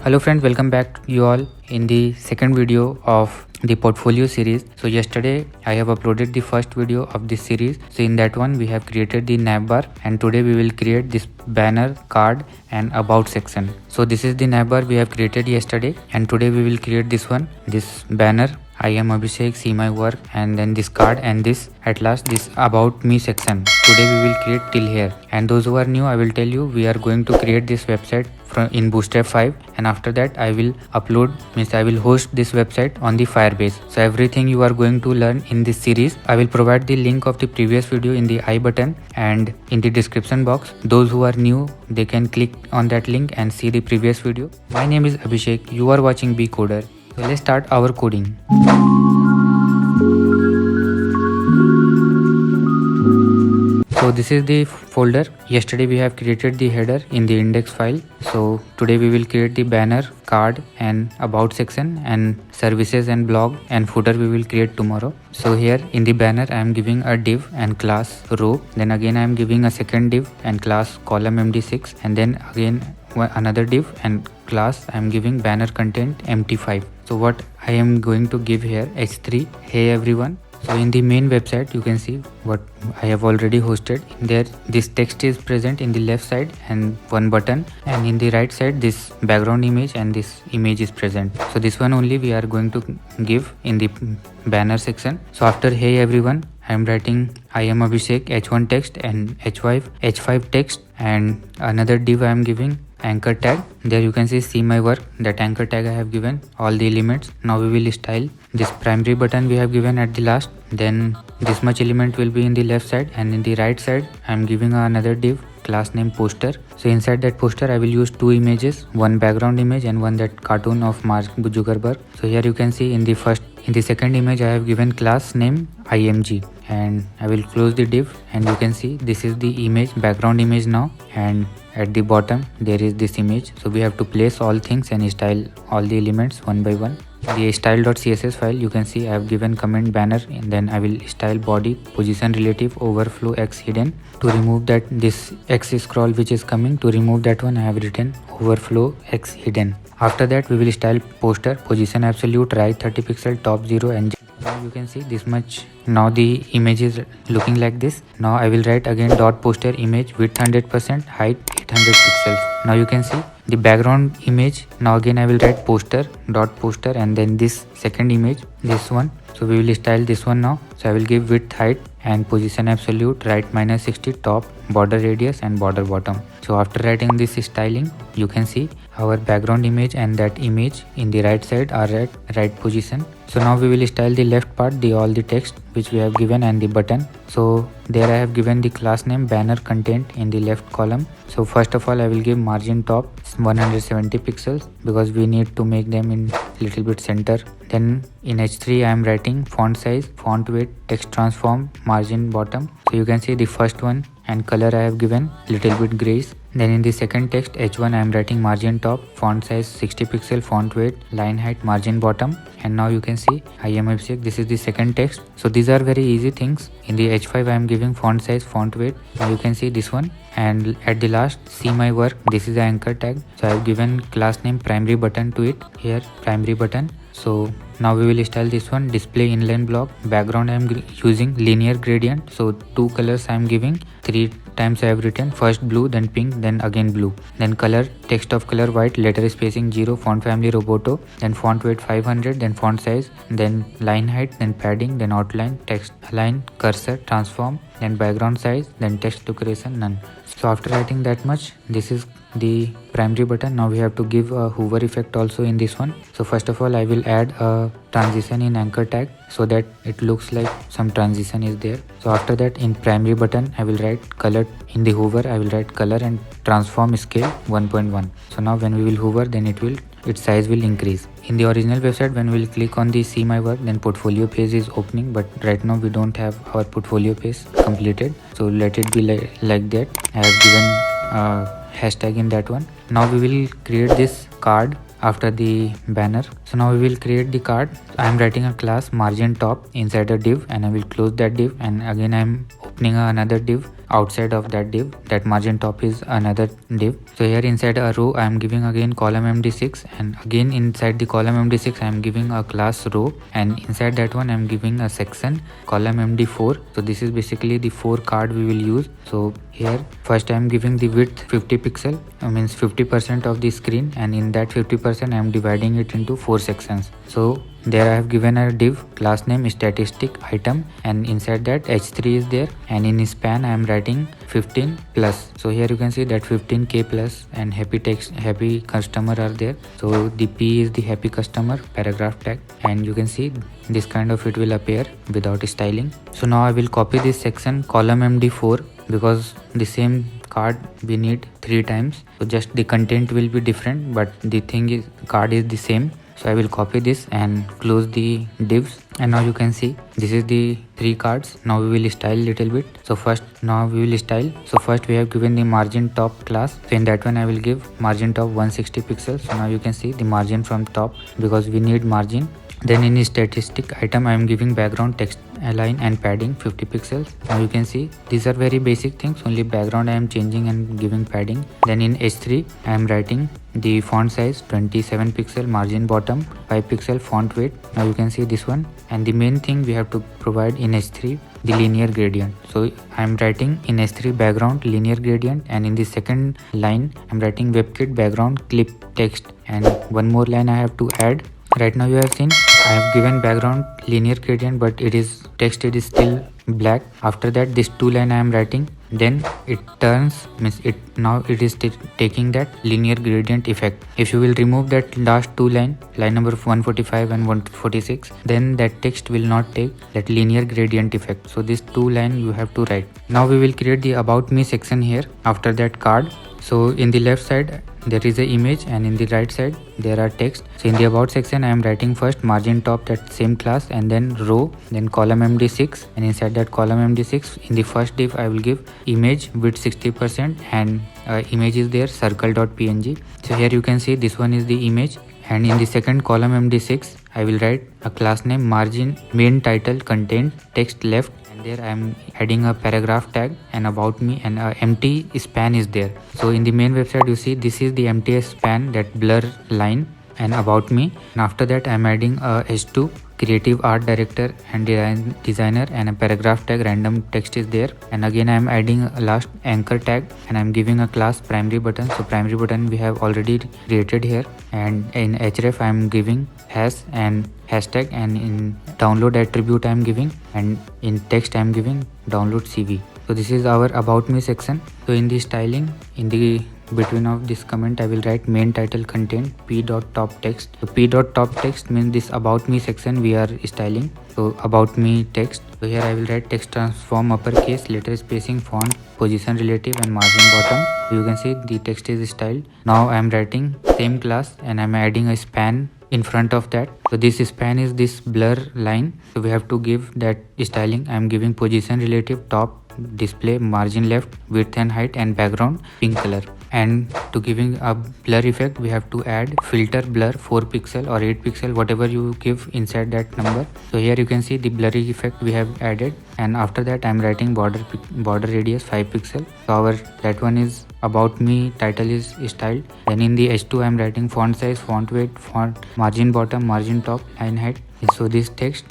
Hello friends, welcome back you all in the second video of the portfolio series. So yesterday I have uploaded the first video of this series. So in that one we have created the navbar, and today we will create this banner, card and about section. So this is the navbar we have created yesterday, and today we will create this one, this banner. I am Abhishek, see my work, and then this card, and this at last this about me section. Today we will create till here, and those who are new, I will tell you we are going to create this website in Bootstrap 5, and after that I will I will host this website on the Firebase. So everything you are going to learn in this series, I will provide the link of the previous video in the I button and in the description box. Those who are new, they can click on that link and see the previous video. My name is Abhishek, you are watching Be Coder. So let's start our coding. So this is the folder. Yesterday we have created the header in the index file. So today we will create the banner, card and about section, and services and blog and footer we will create tomorrow. So here in the banner I am giving a div and class row. Then again I am giving a second div and class column MD6, and then again another div and class I am giving banner content MT5. So what I am going to give here, h3 hey everyone. So in the main website you can see what I have already hosted. There this text is present in the left side and one button, and in the right side this background image and this image is present. So this one only we are going to give in the banner section. So after hey everyone, I am writing I am Abhishek h1 text and h5 text, and another div I am giving anchor tag. There you can see my work, that anchor tag I have given all the elements. Now we will style this primary button we have given at the last. Then this much element will be in the left side, and in the right side I am giving another div class name poster. So inside that poster I will use two images, one background image and one that cartoon of Mark Zuckerberg. So here you can see in the second image I have given class name img, and I will close the div, and you can see this is the image, background image now, and at the bottom there is this image. So we have to place all things and style all the elements one by one. The style.css file you can see I have given comment banner, and then I will style body position relative overflow x hidden. To remove that this x scroll which is coming, to remove that one I have written overflow x hidden. After that we will style poster position absolute right 30 pixel top 0 and now you can see this much. Now the image is looking like this. Now I will write again dot poster image width 100%, height 800 pixels. Now you can see the background image. Now again I will write poster dot poster, and then this second image, this one. So we will style this one now. So I will give width, height and position absolute right -60, top, border radius and border bottom. So after writing this styling, you can see our background image and that image in the right side are at right position. So now we will style the left part, all the text which we have given and the button. So there I have given the class name banner content in the left column. So first of all I will give margin top 170 pixels because we need to make them in little bit center. Then in h3 I am writing font size, font weight, text transform, margin bottom. So you can see the first one, and color I have given little bit grays. Then in the second text h1 I am writing margin top, font size 60 pixel, font weight, line height, margin bottom. And now you can see I am Abhishek, this is the second text. So these are very easy things. In the h5 I am giving font size, font weight. Now you can see this one, and at the last see my work, this is the anchor tag. So I have given class name primary button to it, here primary button. So now we will style this one, display inline block. Background I am using linear gradient. So two colors I am giving, 3 times I have written, first blue, then pink, then again blue. Then color, text of color white, letter spacing 0, font family Roboto, then font weight 500, then font size, then line height, then padding, then outline, text align, cursor, transform, then background size, then text decoration, none. So after writing that much, this is the primary button. Now we have to give a hover effect also in this one. So first of all I will add a transition in anchor tag so that it looks like some transition is there. So after that in primary button I will write color. In the hover I will write color and transform scale 1.1. So now when we will hover, then its size will increase. In the original website, when we will click on the see my work, then portfolio page is opening, but right now we don't have our portfolio page completed. So let it be like that. I have given a hashtag in that one. Now we will create this card after the banner. So now we will create the card. I am writing a class margin top inside a div, and I will close that div, and again I am opening another div outside of that div. That margin top is another div. So here inside a row I am giving again column MD6, and again inside the column MD6 I am giving a class row, and inside that one I am giving a section column MD4. So this is basically the 4 card we will use. So here first I am giving the width 50 pixel, means 50% of the screen, and in that 50% I am dividing it into 4 sections. So there I have given a div class name statistic item, and inside that h3 is there, and in span I am writing 15 plus. So here you can see that 15k plus and happy text, happy customer are there. So the p is the happy customer paragraph tag, and you can see this kind of it will appear without styling. So now I will copy this section column MD4, because the same card we need 3 times. So just the content will be different, but the thing is card is the same. So I will copy this and close the divs, and now you can see this is the 3 cards. Now we will style little bit. So first now we will style. So first we have given the margin top class. So in that one I will give margin top 160 pixels. So now you can see the margin from top, because we need margin. Then in statistic item I am giving background text align and padding 50 pixels. Now you can see these are very basic things, only background I am changing and giving padding. Then in h3 I am writing the font size 27 pixel, margin bottom 5 pixel, font weight. Now you can see this one, and the main thing we have to provide in h3 the linear gradient. So I am writing in h3 background linear gradient, and in the second line I am writing WebKit background clip text, and one more line I have to add. Right now you have seen I have given background linear gradient, but it is text, it is still black. After that this 2 line I am writing, then it turns, means it now it is taking that linear gradient effect. If you will remove that last 2 line number 145 and 146, then that text will not take that linear gradient effect. So this 2 line you have to write. Now we will create the about me section here after that card. So in the left side there is a image, and in the right side there are text. So in the about section I am writing first margin top, that same class, and then row, then column MD6, and inside that column MD6 in the first div I will give image width 60%, and image is there circle.png. So here you can see this one is the image, and in the second column MD6 I will write a class name margin main title content text left, and there I am adding a paragraph tag and about me, and a empty span is there. So in the main website you see this is the empty span, that blur line, and about me. And after that I am adding a h2 creative art director and designer, and a paragraph tag random text is there, and again I am adding a last anchor tag, and I am giving a class primary button. So primary button we have already created here, and in href I am giving hash and hashtag, and in download attribute I am giving, and in text I am giving download CV. So this is our about me section. So in the styling, in the between of this comment I will write main title content p.top text. So p.top text means this about me section we are styling. So about me text. So here I will write text transform uppercase, letter spacing, font, position relative, and margin bottom. So you can see the text is styled. Now I am writing same class, and I am adding a span in front of that. So this span is this blur line, so we have to give that styling. I am giving position relative, top, display, margin left, width and height, and background pink color. And to giving a blur effect we have to add filter blur 4 pixel or 8 pixel, whatever you give inside that number. So here you can see the blurry effect we have added, and after that I am writing border radius 5 pixel. So our that one is about me title is styled. Then in the h2 I am writing font size, font weight, font margin bottom, margin top, line height. So this text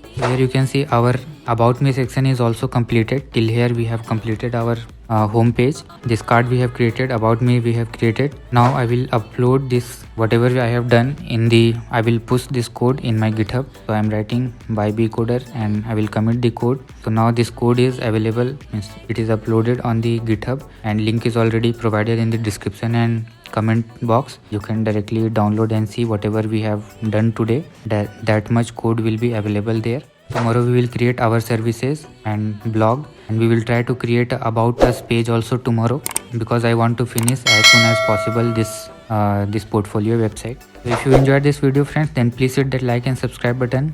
here you can see our about me section is also completed. Till here we have completed our home page. This card we have created, about me we have created. Now I will upload this whatever I have done in the, I will push this code in my GitHub. So I am writing by bcoder and I will commit the code. So now this code is available, means it is uploaded on the GitHub, and link is already provided in the description and comment box. You can directly download and see whatever we have done today. That much code will be available there. Tomorrow we will create our services and blog, and we will try to create a about us page also tomorrow, because I want to finish as soon as possible this portfolio website. So if you enjoyed this video friends, then please hit that like and subscribe button.